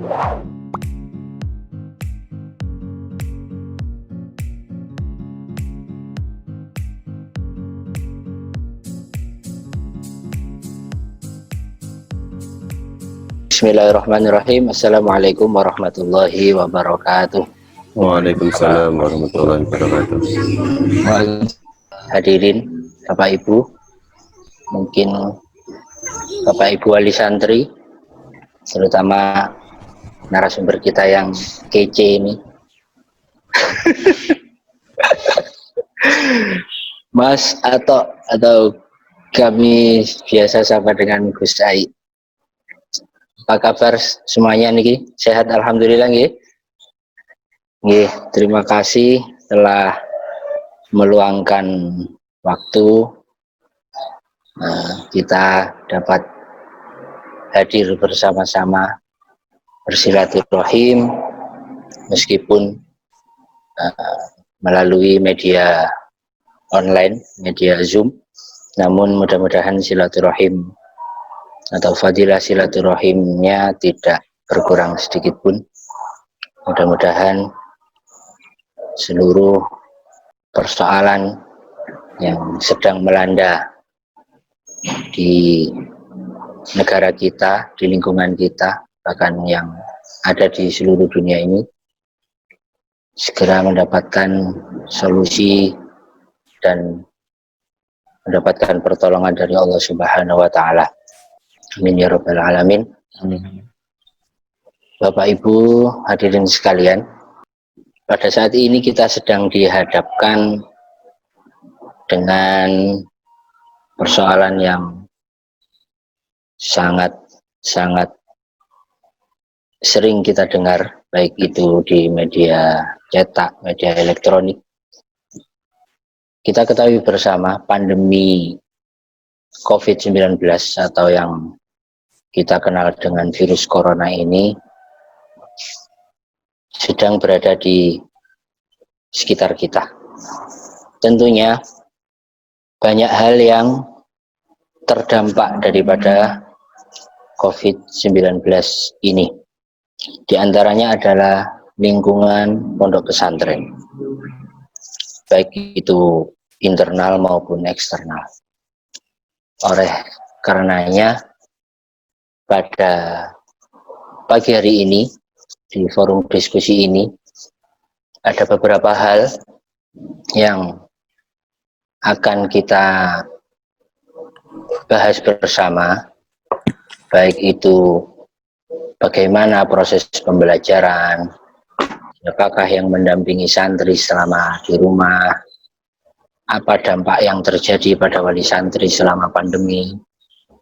Bismillahirrahmanirrahim. Assalamualaikum warahmatullahi wabarakatuh. Waalaikumsalam warahmatullahi wabarakatuh. Hadirin Bapak Ibu, mungkin Bapak Ibu wali santri, terutama narasumber kita yang kece ini, Mas atau kami biasa sapa dengan Gus Ai. Apa kabar semuanya nih? Sehat alhamdulillah nggih. Nggih, terima kasih telah meluangkan waktu kita dapat hadir bersama-sama bersilaturahim meskipun melalui media online, media Zoom, namun mudah-mudahan silaturahim atau fadilah silaturahimnya tidak berkurang sedikit pun. Mudah-mudahan seluruh persoalan yang sedang melanda di negara kita, di lingkungan kita, bahkan yang ada di seluruh dunia ini segera mendapatkan solusi dan mendapatkan pertolongan dari Allah Subhanahu wa Ta'ala. Amin ya rabbal alamin. Bapak Ibu hadirin sekalian, pada saat ini kita sedang dihadapkan dengan persoalan yang sangat sering kita dengar, baik itu di media cetak, media elektronik. Kita ketahui bersama pandemi COVID-19 atau yang kita kenal dengan virus corona ini sedang berada di sekitar kita. Tentunya banyak hal yang terdampak daripada COVID-19 ini. Di antaranya adalah lingkungan pondok pesantren, baik itu internal maupun eksternal. Oleh karenanya, pada pagi hari ini di forum diskusi ini ada beberapa hal yang akan kita bahas bersama, baik itu bagaimana proses pembelajaran, apakah yang mendampingi santri selama di rumah, apa dampak yang terjadi pada wali santri selama pandemi,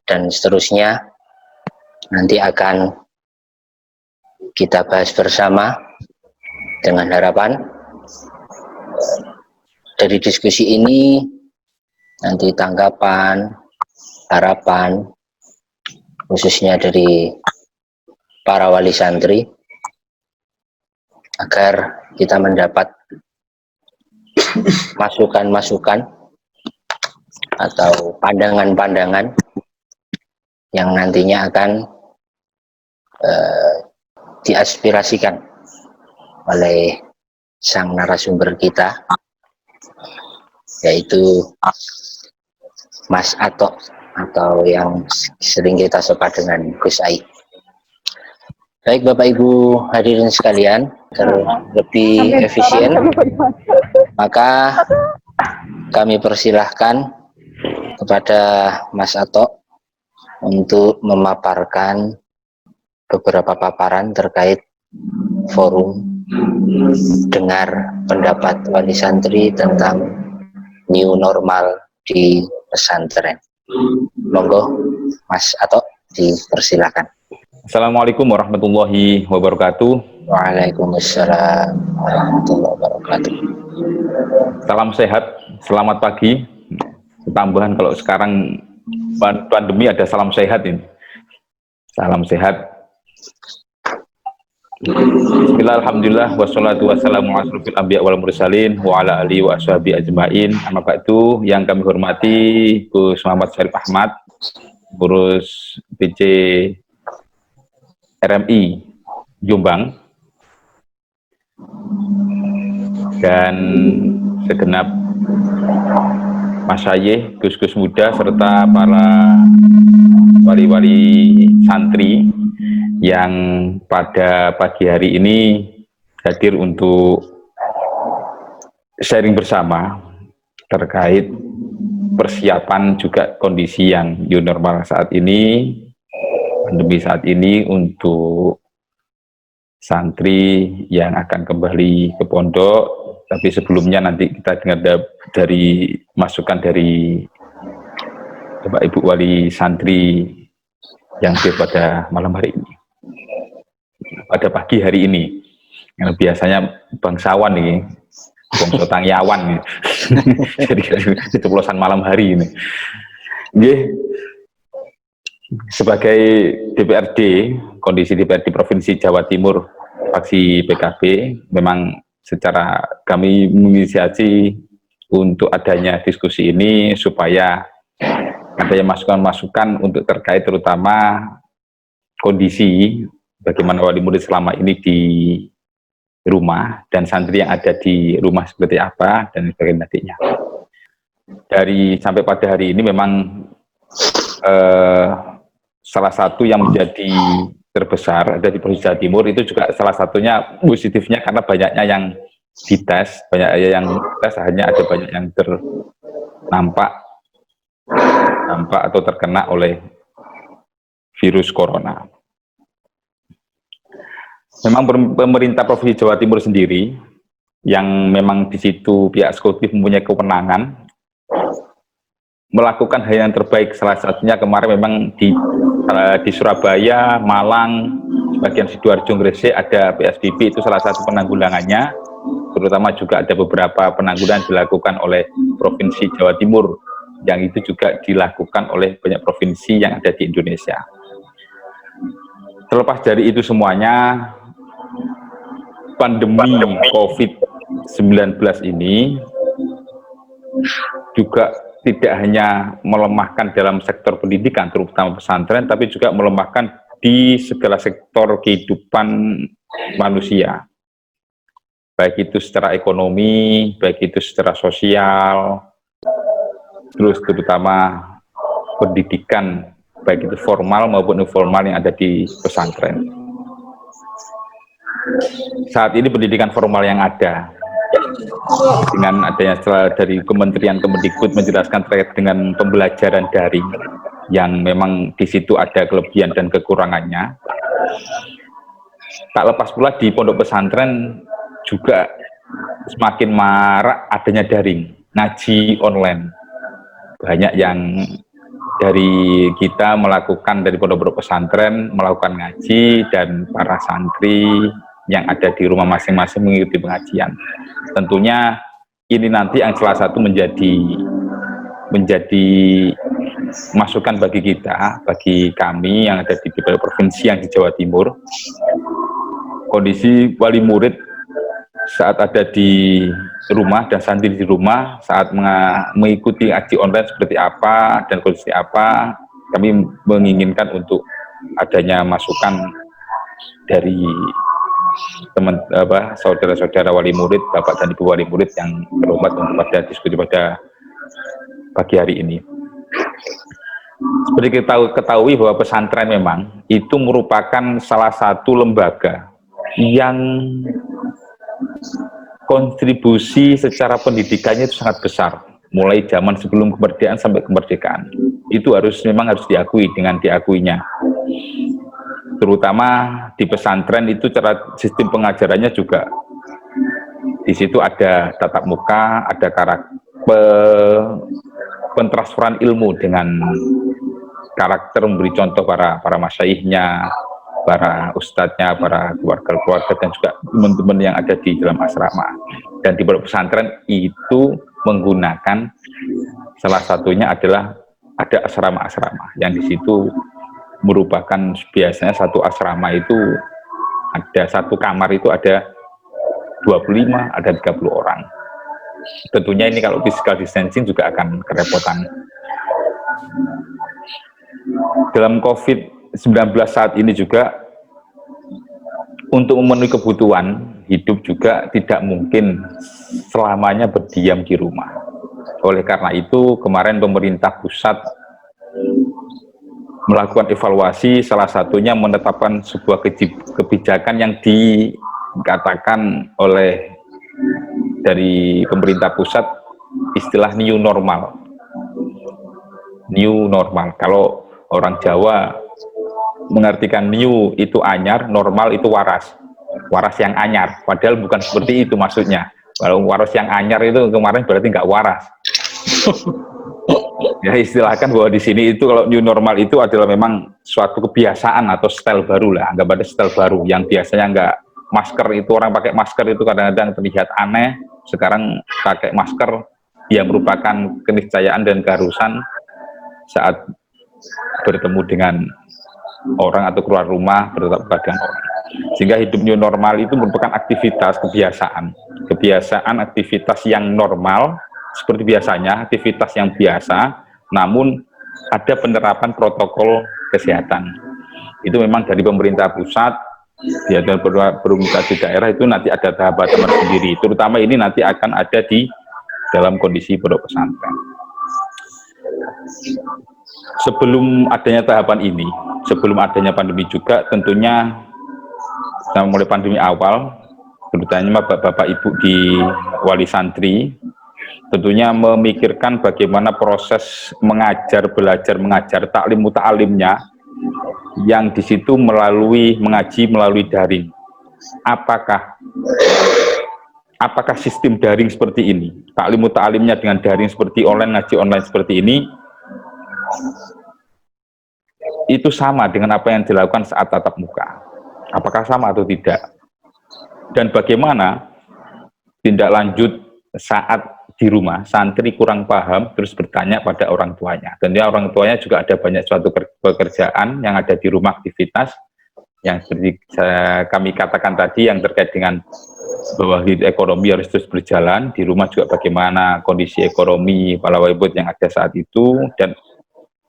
dan seterusnya. Nanti akan kita bahas bersama dengan harapan dari diskusi ini nanti tanggapan, harapan khususnya dari para wali santri agar kita mendapat masukan-masukan atau pandangan-pandangan yang nantinya akan diaspirasikan oleh sang narasumber kita, yaitu Mas Atok atau yang sering kita sapa dengan Gus Ai. Baik Bapak Ibu hadirin sekalian, agar lebih efisien maka kami persilahkan kepada Mas Atok untuk memaparkan beberapa paparan terkait forum dengar pendapat wali santri tentang new normal di pesantren. Monggo Mas Atok dipersilakan. Assalamualaikum warahmatullahi wabarakatuh. Waalaikumsalam warahmatullahi wabarakatuh. Salam sehat, selamat pagi. Tambahan kalau sekarang pandemi ada salam sehat ini. Salam sehat. Bismillah, alhamdulillah, wassalatu wassalamu ala asrofil anbiya wal mursalin wa ala alihi wa ashabi ajma'in. Amma ba'du, yang kami hormati Gus Muhammad Syarif Ahmad, pengurus BC RMI Jombang, dan segenap masyayikh, gus-gus muda, serta para wali-wali santri yang pada pagi hari ini hadir untuk sharing bersama terkait persiapan juga kondisi yang new normal saat ini, pandemi saat ini, untuk santri yang akan kembali ke pondok. Tapi sebelumnya nanti kita dengar dari masukan dari Bapak Ibu Wali Santri yang hadir pada malam hari ini, pada pagi hari ini, yang biasanya bangsawan nih, bangsa tangyawan nih. Jadi keceplosan malam hari ini. Sebagai DPRD, kondisi DPRD Provinsi Jawa Timur fraksi PKB, memang secara kami menginisiasi untuk adanya diskusi ini supaya adanya masukan-masukan untuk terkait terutama kondisi bagaimana wali murid selama ini di rumah dan santri yang ada di rumah seperti apa dan sebagainya nantinya. Dari sampai pada hari ini memang salah satu yang menjadi terbesar dari Provinsi Jawa Timur itu juga salah satunya positifnya karena banyaknya yang dites, banyak yang tes, hanya ada banyak yang terdampak atau terkena oleh virus corona. Memang pemerintah Provinsi Jawa Timur sendiri yang memang di situ pihak eksekutif mempunyai kewenangan melakukan hal yang terbaik. Salah satunya kemarin memang di Surabaya, Malang, sebagian Sidoarjo, Gresik ada PSBB, itu salah satu penanggulangannya. Terutama juga ada beberapa penanggulangan dilakukan oleh Provinsi Jawa Timur, yang itu juga dilakukan oleh banyak provinsi yang ada di Indonesia. Terlepas dari itu semuanya, pandemi COVID-19 ini juga tidak hanya melemahkan dalam sektor pendidikan, terutama pesantren, tapi juga melemahkan di segala sektor kehidupan manusia. Baik itu secara ekonomi, baik itu secara sosial, terus terutama pendidikan, baik itu formal maupun informal yang ada di pesantren. Saat ini pendidikan formal yang ada, dengan adanya dari Kementerian Kemendikbud menjelaskan terkait dengan pembelajaran daring yang memang di situ ada kelebihan dan kekurangannya. Tak lepas pula di pondok pesantren juga semakin marak adanya daring, ngaji online. Banyak yang dari kita melakukan dari pondok pesantren melakukan ngaji, dan para santri yang ada di rumah masing-masing mengikuti pengajian. Tentunya ini nanti yang salah satu menjadi masukan bagi kita, bagi kami yang ada di beberapa provinsi yang di Jawa Timur. Kondisi wali murid saat ada di rumah dan santri di rumah saat mengikuti ngaji online seperti apa dan kondisi apa, kami menginginkan untuk adanya masukan dari saudara-saudara wali murid, Bapak dan Ibu wali murid yang terhormat untuk pada diskusi pada pagi hari ini. Seperti kita ketahui bahwa pesantren memang itu merupakan salah satu lembaga yang kontribusi secara pendidikannya itu sangat besar, mulai zaman sebelum kemerdekaan sampai kemerdekaan. Itu memang harus diakui dengan diakuinya. Terutama di pesantren itu cara sistem pengajarannya juga di situ ada tatap muka, ada pentransferan ilmu dengan karakter memberi contoh para masyaikhnya, para ustadznya, para keluarga-keluarga, dan juga teman-teman yang ada di dalam asrama. Dan di pesantren itu menggunakan salah satunya adalah ada asrama-asrama yang di situ merupakan biasanya satu asrama itu ada satu kamar itu ada 25, ada 30 orang. Tentunya ini kalau physical distancing juga akan kerepotan. Dalam COVID-19 saat ini juga untuk memenuhi kebutuhan hidup juga tidak mungkin selamanya berdiam di rumah. Oleh karena itu, kemarin pemerintah pusat melakukan evaluasi, salah satunya menetapkan sebuah kebijakan yang dikatakan oleh dari pemerintah pusat istilah new normal. New normal, kalau orang Jawa mengartikan new itu anyar, normal itu waras. Waras yang anyar, padahal bukan seperti itu maksudnya. Kalau waras yang anyar itu kemarin berarti nggak waras. Ya istilahkan bahwa di sini itu kalau new normal itu adalah memang suatu kebiasaan atau style baru lah, anggap ada style baru yang biasanya nggak masker itu, orang pakai masker itu kadang-kadang terlihat aneh, sekarang pakai masker yang merupakan keniscayaan dan keharusan saat bertemu dengan orang atau keluar rumah, bertatap muka dengan orang. Sehingga hidup new normal itu merupakan aktivitas kebiasaan aktivitas yang normal seperti biasanya, aktivitas yang biasa, namun ada penerapan protokol kesehatan. Itu memang dari pemerintah pusat, ya, dan pemerintah di daerah itu nanti ada tahapan sendiri. Terutama ini nanti akan ada di dalam kondisi pondok pesantren. Sebelum adanya tahapan ini, sebelum adanya pandemi juga, tentunya mulai pandemi awal, terutama bapak-bapak ibu di wali santri, tentunya memikirkan bagaimana proses mengajar, belajar, mengajar, taklim muta'alimnya, yang di situ melalui mengaji melalui daring. Apakah sistem daring seperti ini, taklim muta'alimnya dengan daring seperti online, ngaji online seperti ini, itu sama dengan apa yang dilakukan saat tatap muka? Apakah sama atau tidak? Dan bagaimana tindak lanjut saat di rumah santri kurang paham terus bertanya pada orang tuanya? Tentunya orang tuanya juga ada banyak suatu pekerjaan yang ada di rumah, aktivitas yang seperti kami katakan tadi yang terkait dengan bahwa hidup ekonomi harus terus berjalan, di rumah juga bagaimana kondisi ekonomi para wabud yang ada saat itu, dan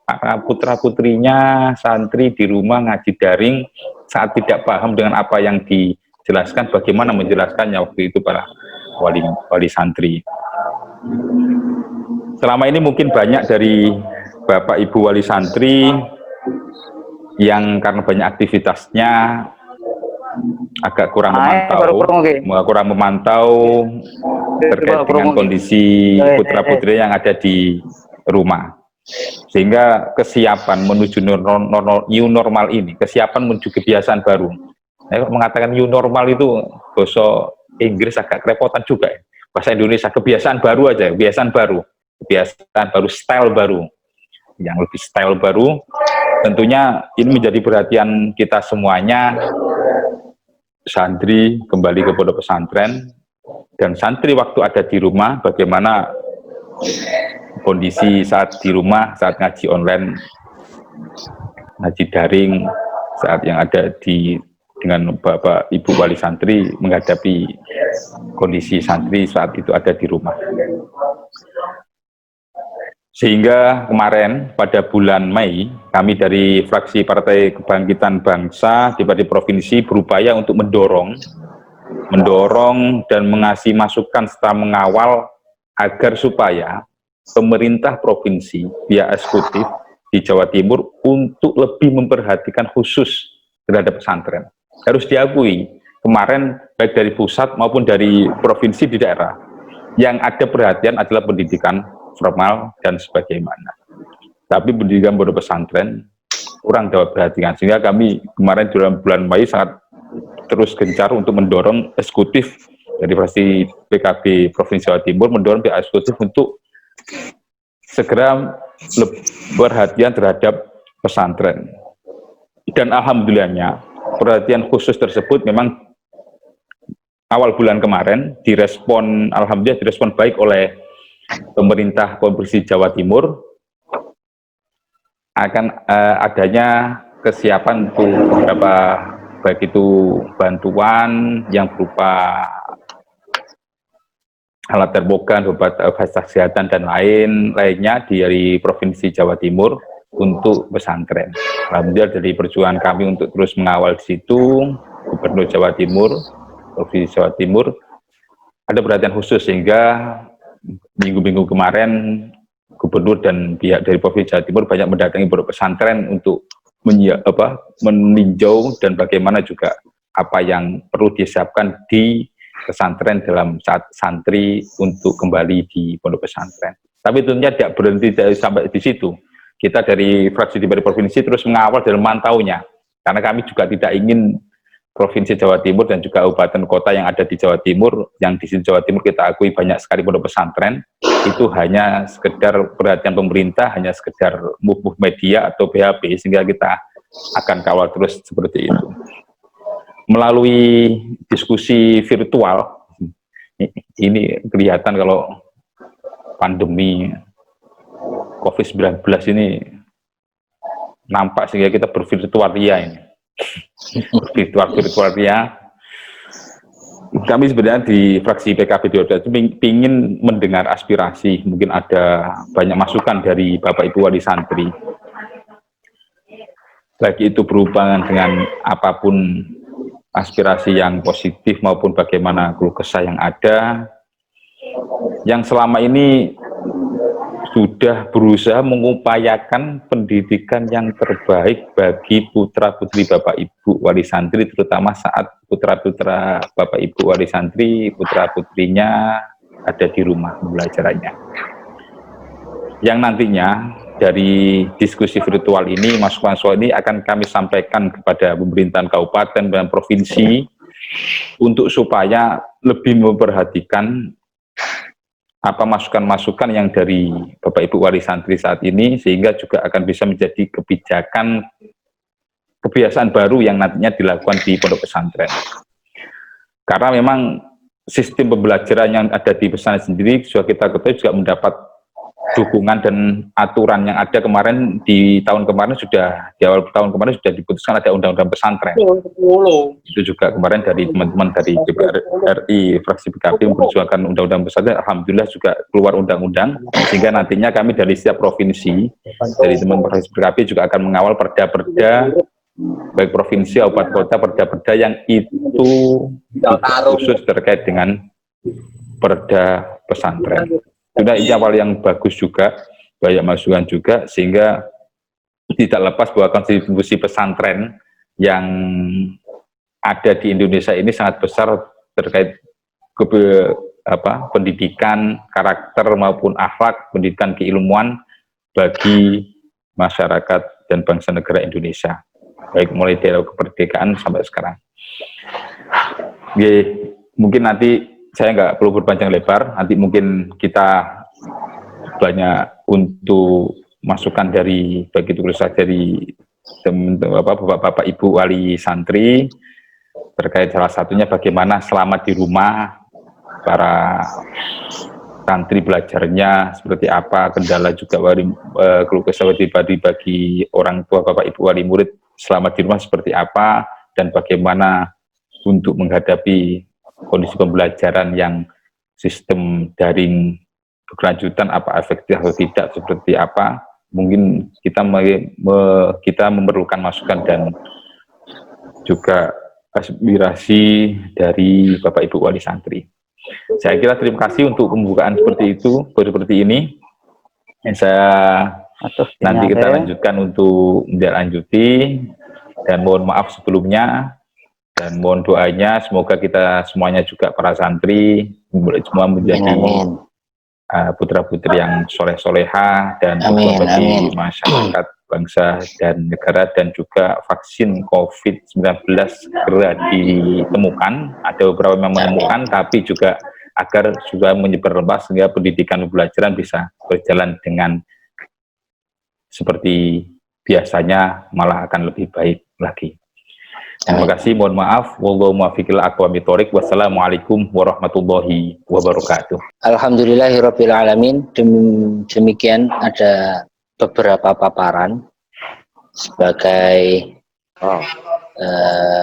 para putra-putrinya santri di rumah ngaji daring saat tidak paham dengan apa yang dijelaskan, bagaimana menjelaskannya waktu itu para wali santri. Selama ini mungkin banyak dari Bapak Ibu wali santri yang karena banyak aktivitasnya agak kurang memantau terkait dengan kondisi putra-putri yang ada di rumah. Sehingga kesiapan menuju new normal ini, kesiapan menuju kebiasaan baru. Saya mengatakan new normal itu bahasa Inggris agak kerepotan juga ya. Bahasa Indonesia kebiasaan baru aja, kebiasaan baru, style baru, yang lebih style baru. Tentunya ini menjadi perhatian kita semuanya, santri kembali ke pondok pesantren, dan santri waktu ada di rumah, bagaimana kondisi saat di rumah, saat ngaji online, ngaji daring, saat yang ada dengan Bapak Ibu wali santri menghadapi kondisi santri saat itu ada di rumah. Sehingga kemarin pada bulan Mei, kami dari fraksi Partai Kebangkitan Bangsa di provinsi berupaya untuk mendorong dan mengasih masukan serta mengawal agar supaya pemerintah provinsi via eksekutif di Jawa Timur untuk lebih memperhatikan khusus terhadap pesantren. Harus diakui, kemarin baik dari pusat maupun dari provinsi di daerah, yang ada perhatian adalah pendidikan formal dan sebagaimana. Tapi pendidikan pondok pesantren kurang dapat perhatian, sehingga kami kemarin dalam bulan Mei sangat terus gencar untuk mendorong eksekutif dari fraksi PKB Provinsi Jawa Timur, mendorong pihak eksekutif untuk segera perhatian terhadap pesantren. Dan alhamdulillahnya perhatian khusus tersebut memang awal bulan kemarin alhamdulillah direspon baik oleh pemerintah Provinsi Jawa Timur akan adanya kesiapan untuk beberapa, baik itu bantuan yang berupa alat terbogan, obat fasilitas kesehatan dan lainnya dari Provinsi Jawa Timur untuk pesantren. Alhamdulillah dari perjuangan kami untuk terus mengawal di situ, Gubernur Jawa Timur, Provinsi Jawa Timur, ada perhatian khusus sehingga minggu-minggu kemarin Gubernur dan pihak dari Provinsi Jawa Timur banyak mendatangi pondok pesantren untuk meninjau dan bagaimana juga apa yang perlu disiapkan di pesantren dalam saat santri untuk kembali di pondok pesantren. Tapi tentunya tidak berhenti sampai di situ. Kita dari fraksi DPRD Provinsi terus mengawal dan memantaunya, karena kami juga tidak ingin Provinsi Jawa Timur dan juga kabupaten kota yang ada di Jawa Timur, yang di Jawa Timur kita akui banyak sekali pondok pesantren, itu hanya sekedar perhatian pemerintah, hanya sekedar mubuh media atau PHP, sehingga kita akan kawal terus seperti itu. Melalui diskusi virtual, ini kelihatan kalau pandemi COVID-19 ini nampak sehingga kita bervirtual ria ini. virtual ria. Kami sebenarnya di fraksi PKB itu ingin mendengar aspirasi, mungkin ada banyak masukan dari Bapak Ibu Wali Santri. Baik itu berhubungan dengan apapun aspirasi yang positif maupun bagaimana keluh kesah yang ada, yang selama ini sudah berusaha mengupayakan pendidikan yang terbaik bagi putra-putri Bapak Ibu Wali Santri, terutama saat putra-putra Bapak Ibu Wali Santri, putra-putrinya ada di rumah pembelajarannya. Yang nantinya dari diskusi virtual ini, masukan ini akan kami sampaikan kepada pemerintahan kabupaten dan provinsi untuk supaya lebih memperhatikan apa masukan-masukan yang dari Bapak Ibu Wali Santri saat ini, sehingga juga akan bisa menjadi kebiasaan baru yang nantinya dilakukan di pondok pesantren. Karena memang sistem pembelajaran yang ada di pesantren sendiri juga kita ketahui juga mendapat dukungan dan aturan yang ada kemarin di tahun kemarin sudah, di awal tahun kemarin sudah diputuskan ada undang-undang pesantren. Itu juga kemarin dari teman-teman dari DPR RI fraksi PKB memperjuangkan undang-undang pesantren. Alhamdulillah juga keluar undang-undang, sehingga nantinya kami dari setiap provinsi, dari teman fraksi PKB juga akan mengawal perda-perda baik provinsi kabupaten kota, perda-perda yang itu khusus terkait dengan perda pesantren. Sudah ini awal yang bagus juga, banyak masukan juga, sehingga tidak lepas bahwa kontribusi pesantren yang ada di Indonesia ini sangat besar terkait pendidikan karakter maupun akhlak, pendidikan keilmuan bagi masyarakat dan bangsa negara Indonesia, baik mulai dari kemerdekaan sampai sekarang. Mungkin nanti saya nggak perlu berpanjang lebar, nanti mungkin kita banyak untuk masukan dari begitu saja dari Bapak Ibu Wali Santri terkait salah satunya bagaimana selamat di rumah para santri belajarnya seperti apa, kendala juga keluh kesah bagi orang tua Bapak Ibu wali murid selamat di rumah seperti apa, dan bagaimana untuk menghadapi kondisi pembelajaran yang sistem daring berkelanjutan, apa efektif atau tidak, seperti apa. Mungkin kita memerlukan masukan dan juga aspirasi dari Bapak Ibu Wali Santri. Saya kira terima kasih untuk pembukaan seperti ini. Nanti kita lanjutkan untuk menindaklanjuti, dan mohon maaf sebelumnya. Dan mohon doanya, semoga kita semuanya juga para santri semua menjadi putra-putri yang soleh-soleha dan bagi masyarakat, bangsa dan negara, dan juga vaksin COVID-19 segera ditemukan. Ada beberapa yang menemukan, tapi juga agar juga menyebar luas sehingga pendidikan pembelajaran bisa berjalan dengan seperti biasanya, malah akan lebih baik lagi. Terima kasih, mohon maaf. Wallahu muwaffiq ila aqwamit thoriq. Wassalamualaikum warahmatullahi wabarakatuh. Alhamdulillahirabbil alamin. Demikian ada beberapa paparan sebagai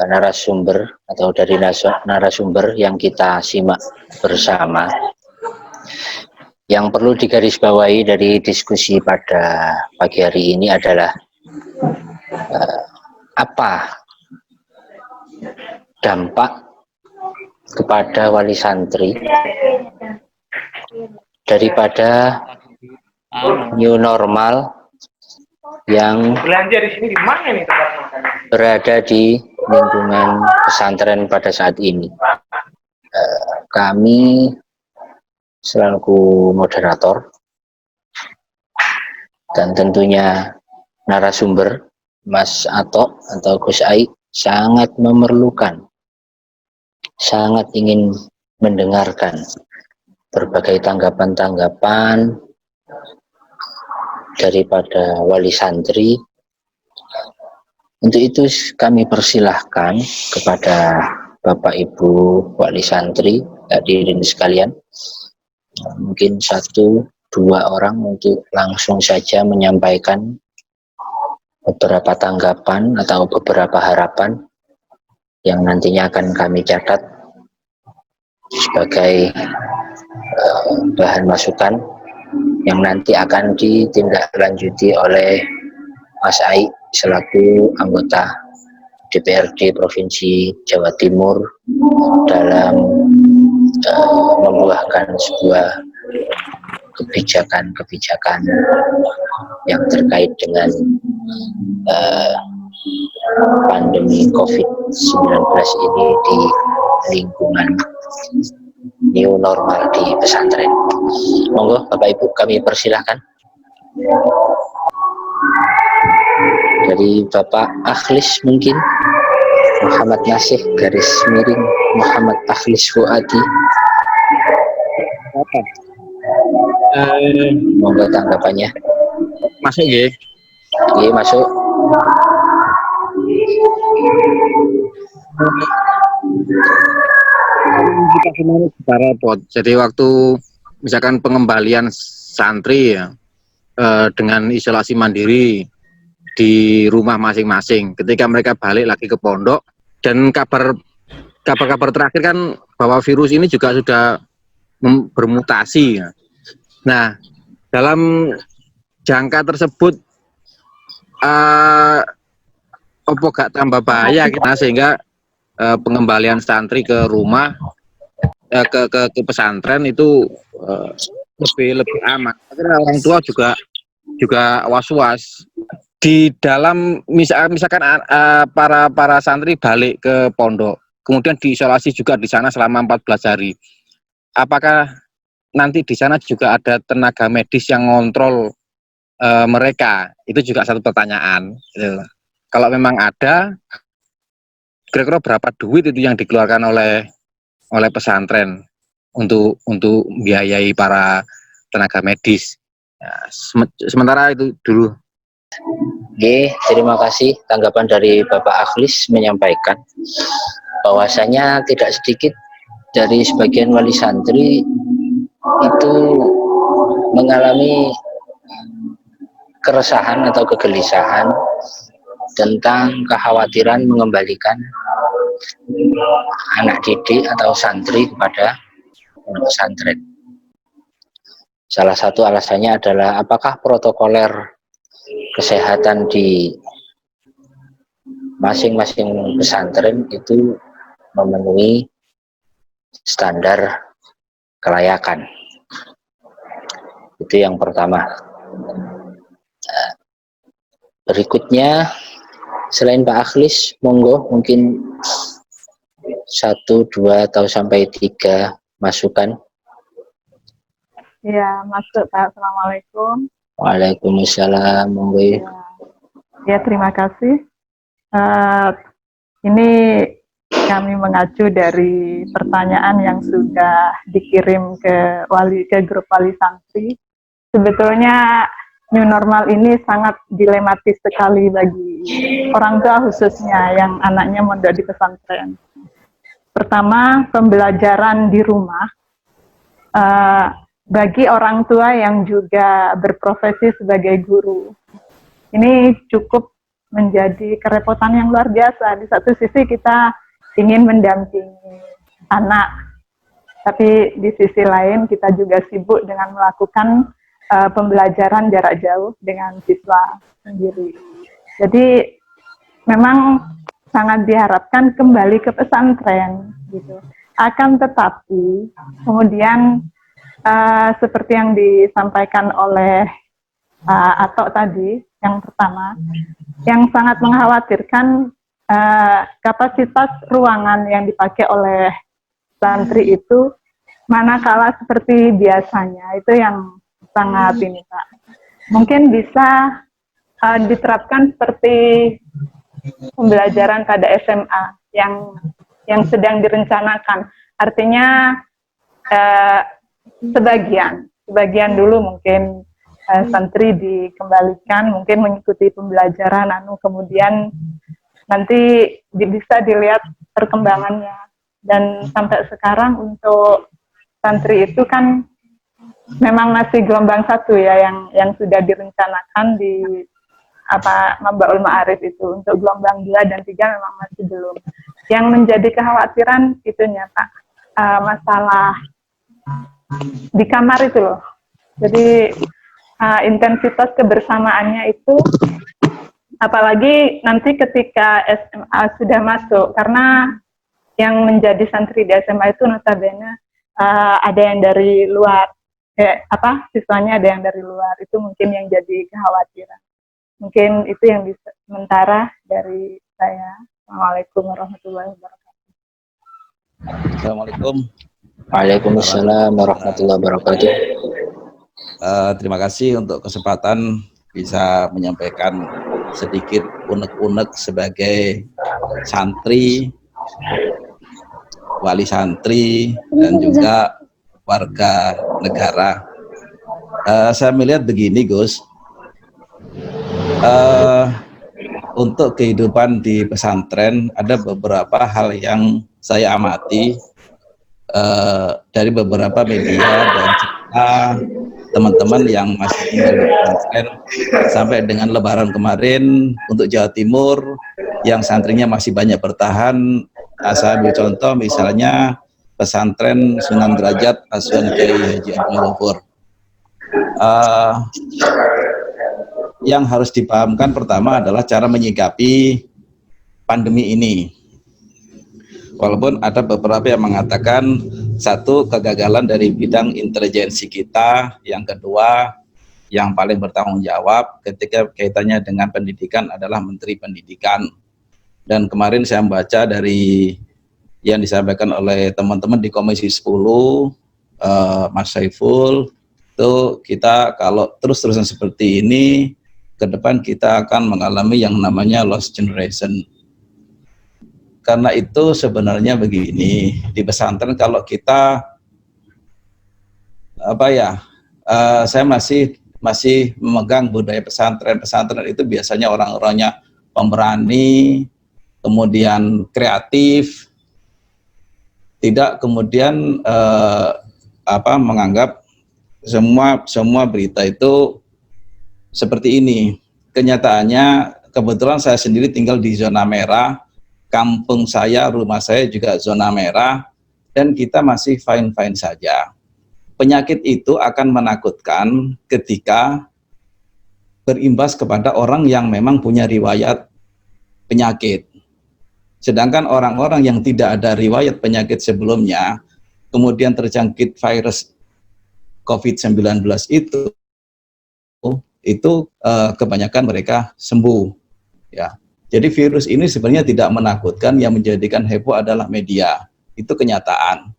narasumber atau dari narasumber yang kita simak bersama. Yang perlu digarisbawahi dari diskusi pada pagi hari ini adalah apa dampak kepada wali santri daripada new normal yang berada di lingkungan pesantren pada saat ini. Kami selaku moderator dan tentunya narasumber Mas Atok atau Gus Ai sangat memerlukan, sangat ingin mendengarkan berbagai tanggapan-tanggapan daripada wali santri. Untuk itu kami persilahkan kepada Bapak Ibu wali santri hadirin sekalian, mungkin 1-2 orang untuk langsung saja menyampaikan beberapa tanggapan atau beberapa harapan yang nantinya akan kami catat sebagai bahan masukan yang nanti akan ditindaklanjuti oleh Mas Ai selaku anggota DPRD Provinsi Jawa Timur dalam membuahkan sebuah kebijakan-kebijakan yang terkait dengan pandemi COVID-19 ini di lingkungan new normal di pesantren. Monggo Bapak Ibu kami persilahkan. Dari Bapak Akhlis mungkin Muhammad Nasih _ Muhammad Akhlis Fuadi. Monggo tanggapannya. Masuk ya? Iya masuk. Kita kemarin kita repot. Jadi waktu misalkan pengembalian santri ya dengan isolasi mandiri di rumah masing-masing, ketika mereka balik lagi ke pondok, dan kabar terakhir kan bahwa virus ini juga sudah bermutasi. Nah, dalam jangka tersebut apa gak tambah bahaya kita sehingga pengembalian santri ke rumah ke pesantren itu lebih aman. Karena orang tua juga was-was. Di dalam misalkan para santri balik ke pondok, kemudian diisolasi juga di sana selama 14 hari. Apakah nanti di sana juga ada tenaga medis yang ngontrol mereka? Itu juga satu pertanyaan. Gitu. Kalau memang ada, kira-kira berapa duit itu yang dikeluarkan oleh pesantren untuk biayai para tenaga medis? Ya, sementara itu dulu. Oke, terima kasih tanggapan dari Bapak Akhlis menyampaikan bahwasanya tidak sedikit dari sebagian wali santri itu mengalami keresahan atau kegelisahan tentang kekhawatiran mengembalikan anak didik atau santri kepada pesantren. Salah satu alasannya adalah apakah protokoler kesehatan di masing-masing pesantren itu memenuhi standar kelayakan. Itu yang pertama. Berikutnya, selain Pak Akhlis, monggo mungkin 1, 2 atau sampai 3 masukan. Ya, masuk Pak. Assalamualaikum. Waalaikumsalam. Monggo. Ya, terima kasih. Ini kami mengacu dari pertanyaan yang sudah dikirim ke grup wali santri. Sebetulnya new normal ini sangat dilematis sekali bagi orang tua khususnya yang anaknya mondok di pesantren. Pertama, pembelajaran di rumah. Bagi orang tua yang juga berprofesi sebagai guru, ini cukup menjadi kerepotan yang luar biasa. Di satu sisi kita ingin mendampingi anak, tapi di sisi lain kita juga sibuk dengan melakukan pembelajaran jarak jauh dengan siswa sendiri. Jadi memang sangat diharapkan kembali ke pesantren gitu. Akan tetapi kemudian seperti yang disampaikan oleh Atok tadi, yang pertama, yang sangat mengkhawatirkan kapasitas ruangan yang dipakai oleh santri itu manakala seperti biasanya, itu yang sangat ini Pak. Mungkin bisa diterapkan seperti pembelajaran pada SMA yang sedang direncanakan. Artinya sebagian dulu mungkin santri dikembalikan, mungkin mengikuti pembelajaran, kemudian nanti bisa dilihat perkembangannya. Dan sampai sekarang untuk santri itu kan memang masih gelombang 1 ya, yang sudah direncanakan di Mabaul Ma'arif itu. Untuk gelombang 2 dan 3 memang masih belum. Yang menjadi kekhawatiran itunya Pak, masalah di kamar itu loh. Jadi intensitas kebersamaannya itu, apalagi nanti ketika SMA sudah masuk, karena yang menjadi santri di SMA itu notabene ada yang dari luar, siswanya ada yang dari luar, itu mungkin yang jadi kekhawatiran. Mungkin itu yang sementara dari saya. Assalamualaikum warahmatullahi wabarakatuh. Assalamualaikum. Waalaikumsalam warahmatullahi wabarakatuh. Terima kasih untuk kesempatan bisa menyampaikan sedikit unek-unek sebagai santri, wali santri, dan juga warga negara. Saya melihat begini, Gus. Untuk kehidupan di pesantren ada beberapa hal yang saya amati dari beberapa media dan cerita teman-teman yang masih tinggal di pesantren. Sampai dengan Lebaran kemarin untuk Jawa Timur yang santrinya masih banyak bertahan, saya ambil contoh misalnya pesantren Sunan Derajat Asuhan Kiai Haji Abdul Ghafur. Yang harus dipahamkan pertama adalah cara menyikapi pandemi ini. Walaupun ada beberapa yang mengatakan, satu, kegagalan dari bidang intelijensi kita, yang kedua, yang paling bertanggung jawab ketika kaitannya dengan pendidikan adalah Menteri Pendidikan. Dan kemarin saya membaca dari yang disampaikan oleh teman-teman di Komisi 10, Mas Saiful, itu kita kalau terus-terusan seperti ini, ke depan kita akan mengalami yang namanya lost generation. Karena itu sebenarnya begini, di pesantren kalau kita saya masih memegang budaya pesantren. Pesantren itu biasanya orang-orangnya pemberani, kemudian kreatif, tidak kemudian menganggap semua berita itu seperti ini. Kenyataannya kebetulan saya sendiri tinggal di zona merah, kampung saya, rumah saya juga zona merah, dan kita masih fine-fine saja. Penyakit itu akan menakutkan ketika berimbas kepada orang yang memang punya riwayat penyakit. Sedangkan orang-orang yang tidak ada riwayat penyakit sebelumnya, kemudian terjangkit virus COVID-19 itu kebanyakan mereka sembuh. Ya. Jadi virus ini sebenarnya tidak menakutkan, yang menjadikan heboh adalah media. Itu kenyataan.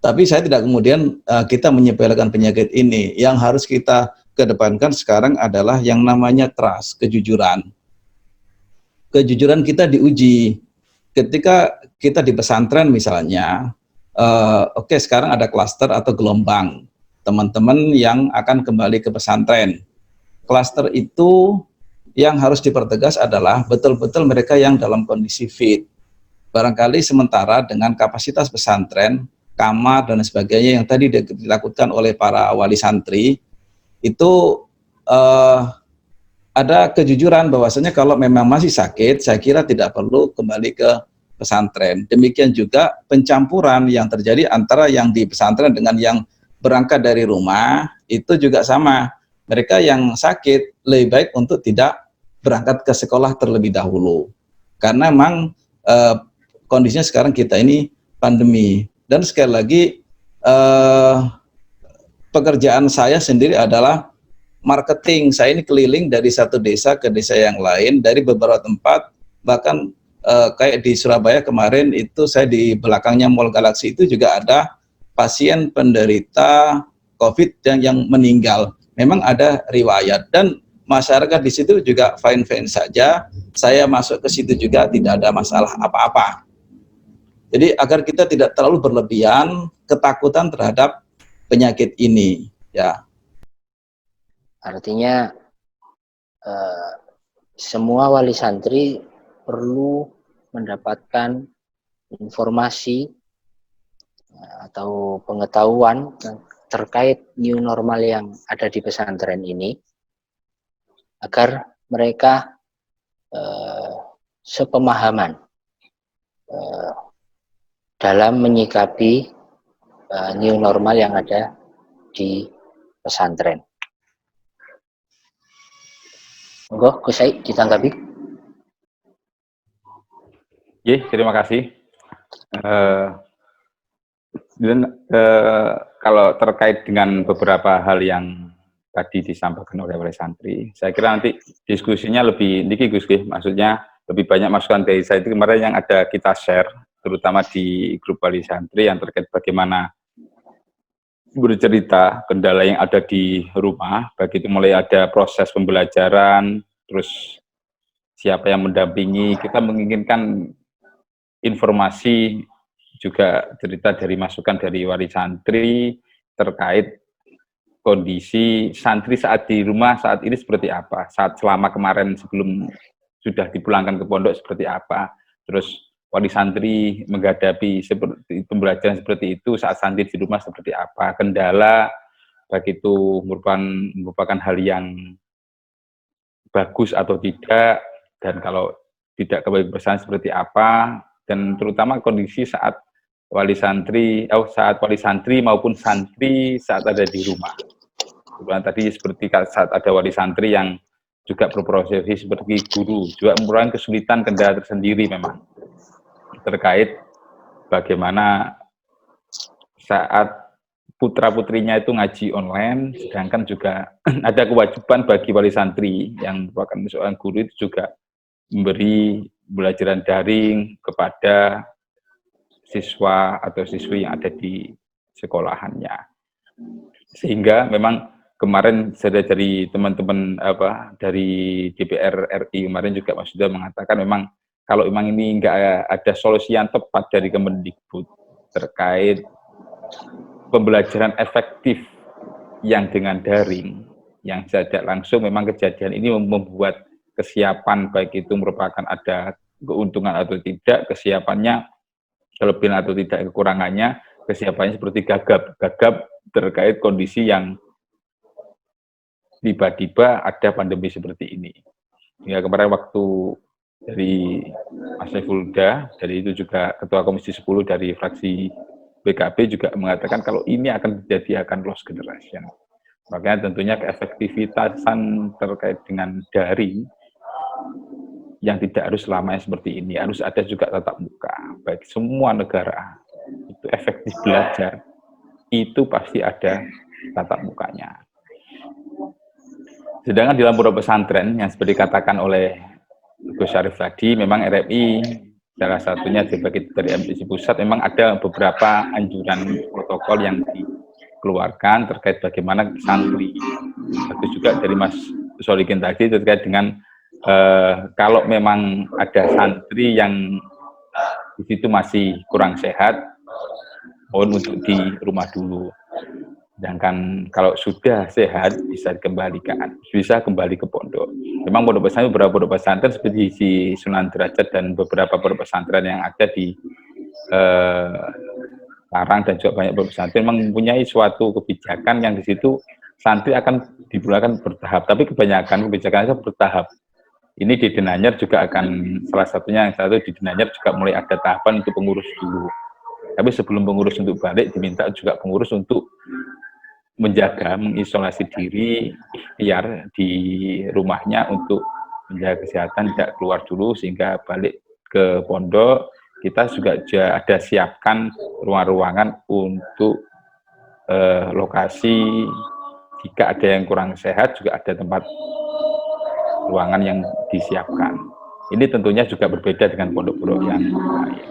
Tapi saya tidak kemudian kita menyepelekan penyakit ini. Yang harus kita kedepankan sekarang adalah yang namanya trust, kejujuran. Kejujuran kita diuji. Ketika kita di pesantren misalnya, oke, sekarang ada klaster atau gelombang teman-teman yang akan kembali ke pesantren. Klaster itu yang harus dipertegas adalah betul-betul mereka yang dalam kondisi fit. Barangkali sementara dengan kapasitas pesantren, kamar dan sebagainya yang tadi dilakukan oleh para wali santri, itu ada kejujuran bahwasanya kalau memang masih sakit, saya kira tidak perlu kembali ke pesantren. Demikian juga pencampuran yang terjadi antara yang di pesantren dengan yang berangkat dari rumah, itu juga sama. Mereka yang sakit lebih baik untuk tidak berangkat ke sekolah terlebih dahulu. karena memang kondisinya sekarang kita ini pandemi. Dan sekali lagi pekerjaan saya sendiri adalah marketing. Saya ini keliling dari satu desa ke desa yang lain, dari beberapa tempat, bahkan kayak di Surabaya kemarin itu saya di belakangnya Mall Galaxy itu juga ada pasien penderita COVID yang meninggal. Memang ada riwayat dan masyarakat di situ juga fine-fine saja. Saya masuk ke situ juga tidak ada masalah apa-apa. Jadi agar kita tidak terlalu berlebihan ketakutan terhadap penyakit ini, ya. Artinya semua wali santri perlu mendapatkan informasi atau pengetahuan terkait new normal yang ada di pesantren ini, agar mereka sepemahaman dalam menyikapi new normal yang ada di pesantren. Monggo, Gus Said ditanggapi. Terima kasih. Kalau terkait dengan beberapa hal yang tadi disampaikan oleh santri, saya kira nanti diskusinya lebih niki Gus, maksudnya lebih banyak masukan dari saya itu kemarin yang ada kita share, terutama di grup wali santri yang terkait bagaimana bercerita kendala yang ada di rumah, baik itu mulai ada proses pembelajaran, terus siapa yang mendampingi, kita menginginkan informasi juga cerita dari masukan dari wali santri terkait kondisi santri saat di rumah saat ini seperti apa, saat selama kemarin sebelum sudah dipulangkan ke pondok seperti apa, terus wali santri menghadapi seperti pembelajaran seperti itu saat santri di rumah seperti apa, kendala baik itu merupakan hal yang bagus atau tidak, dan kalau tidak kebaik-bagusan seperti apa, dan terutama kondisi saat wali santri maupun santri saat ada di rumah. Kemudian tadi seperti saat ada wali santri yang juga berprofesi seperti guru, juga merupakan kesulitan kendala tersendiri memang terkait bagaimana saat putra-putrinya itu ngaji online, sedangkan juga ada kewajiban bagi wali santri yang merupakan seorang guru itu juga memberi pembelajaran daring kepada siswa atau siswi yang ada di sekolahannya. Sehingga memang kemarin saya dari teman-teman dari DPR RI kemarin juga Mas Yuda mengatakan memang kalau memang ini nggak ada solusi yang tepat dari Kemendikbud terkait pembelajaran efektif yang dengan daring, yang tidak langsung, memang kejadian ini membuat kesiapan baik itu merupakan ada keuntungan atau tidak, kesiapannya kelebihan atau tidak kekurangannya, kesiapannya seperti gagap terkait kondisi yang tiba-tiba ada pandemi seperti ini. Ya, kemarin waktu dari Mas Saiful Huda, dari itu juga Ketua Komisi 10 dari fraksi PKB juga mengatakan kalau ini akan terjadi akan lost generation. Makanya tentunya keefektivitasan terkait dengan daring yang tidak harus selamanya seperti ini, harus ada juga tatap muka. Baik semua negara itu efektif belajar, itu pasti ada tatap mukanya. Sedangkan di dalam pondok pesantren yang seperti dikatakan oleh Gus Syarif tadi, memang RMI salah satunya dari MTC Pusat memang ada beberapa anjuran protokol yang dikeluarkan terkait bagaimana santri. Itu juga dari Mas Solikin tadi terkait dengan kalau memang ada santri yang di situ masih kurang sehat, mohon untuk di rumah dulu. Sedangkan kalau sudah sehat bisa dikembalikan, bisa kembali ke pondok. Memang pondok pesantren, beberapa pondok pesantren seperti di Sunan Derajat dan beberapa pondok pesantren yang ada di Larang dan juga banyak pondok pesantren mempunyai suatu kebijakan yang di situ santri akan dipulangkan bertahap, tapi kebanyakan kebijakan itu bertahap. Ini di Denanyar juga akan salah satunya yang satu di Denanyar juga mulai ada tahapan untuk pengurus dulu. Tapi sebelum pengurus untuk balik diminta juga pengurus untuk menjaga, mengisolasi diri ikhtiar di rumahnya untuk menjaga kesehatan, tidak keluar dulu sehingga balik ke pondok, kita juga ada siapkan ruang-ruangan untuk lokasi jika ada yang kurang sehat, juga ada tempat ruangan yang disiapkan. Ini tentunya juga berbeda dengan pondok-pondok yang lain.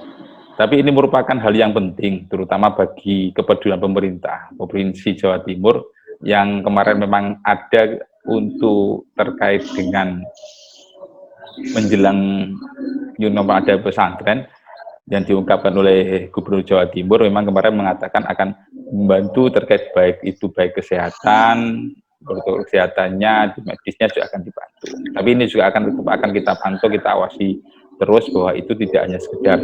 Tapi ini merupakan hal yang penting, terutama bagi kepedulian pemerintah Provinsi Jawa Timur yang kemarin memang ada untuk terkait dengan menjelang new normal ada pesantren yang diungkapkan oleh Gubernur Jawa Timur, memang kemarin mengatakan akan membantu terkait baik kesehatan, protokol kesehatannya, medisnya juga akan dibantu. Tapi ini juga akan kita pantau, kita awasi terus bahwa itu tidak hanya sekedar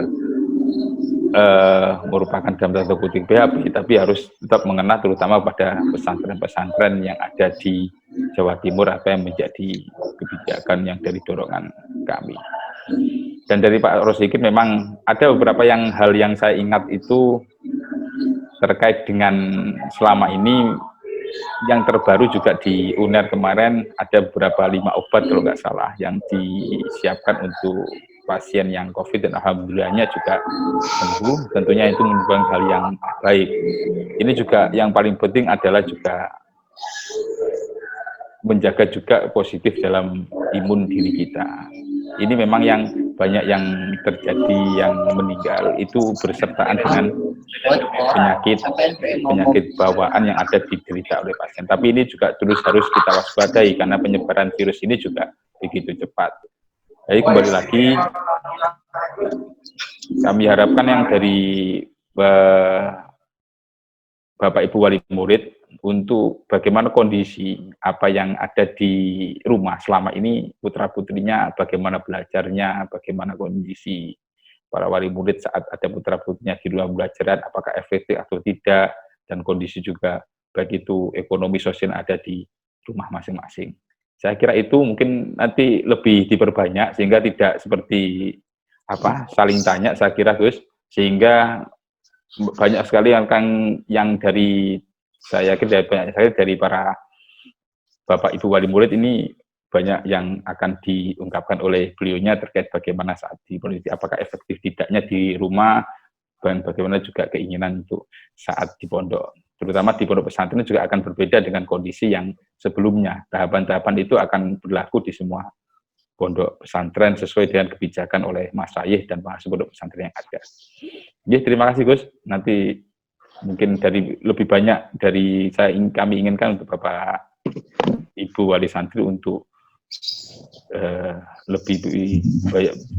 merupakan dalam tanda kutip PHP, tapi harus tetap mengena terutama pada pesantren-pesantren yang ada di Jawa Timur, apa yang menjadi kebijakan yang dari dorongan kami. Dan dari Pak Rosikin memang ada beberapa hal yang saya ingat itu terkait dengan selama ini yang terbaru juga di UNER kemarin ada beberapa 5 obat kalau nggak salah yang disiapkan untuk pasien yang COVID dan alhamdulillahnya juga sembuh. Tentunya itu merupakan hal yang baik. Ini juga yang paling penting adalah juga menjaga juga positif dalam imun diri kita. Ini memang yang banyak yang terjadi yang meninggal itu bersertaan dengan penyakit bawaan yang ada diderita oleh pasien. Tapi ini juga terus harus kita waspadai karena penyebaran virus ini juga begitu cepat. Jadi kembali lagi, kami harapkan yang dari Bapak Ibu Wali Murid untuk bagaimana kondisi apa yang ada di rumah selama ini, putra-putrinya bagaimana belajarnya, bagaimana kondisi para wali murid saat ada putra-putrinya di ruang belajaran, apakah efektif atau tidak, dan kondisi juga baik itu ekonomi sosial ada di rumah masing-masing. Saya kira itu mungkin nanti lebih diperbanyak sehingga tidak seperti saling tanya, saya kira Gus, sehingga banyak sekali yang dari saya yakin dari para Bapak Ibu Wali Murid ini banyak yang akan diungkapkan oleh beliaunya terkait bagaimana saat di peneliti, apakah efektif tidaknya di rumah, dan bagaimana juga keinginan untuk saat di pondok. Terutama di pondok pesantren juga akan berbeda dengan kondisi yang sebelumnya. Tahapan-tahapan itu akan berlaku di semua pondok pesantren sesuai dengan kebijakan oleh Mas Syayih dan pengasuh pondok pesantren yang ada. Ya, terima kasih Gus. Nanti mungkin lebih banyak dari kami inginkan untuk Bapak Ibu Wali Santri untuk lebih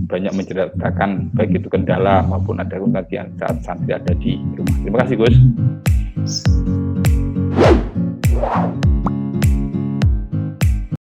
banyak menceritakan baik itu kendala maupun ada kematian saat santri ada di rumah. Terima kasih Gus.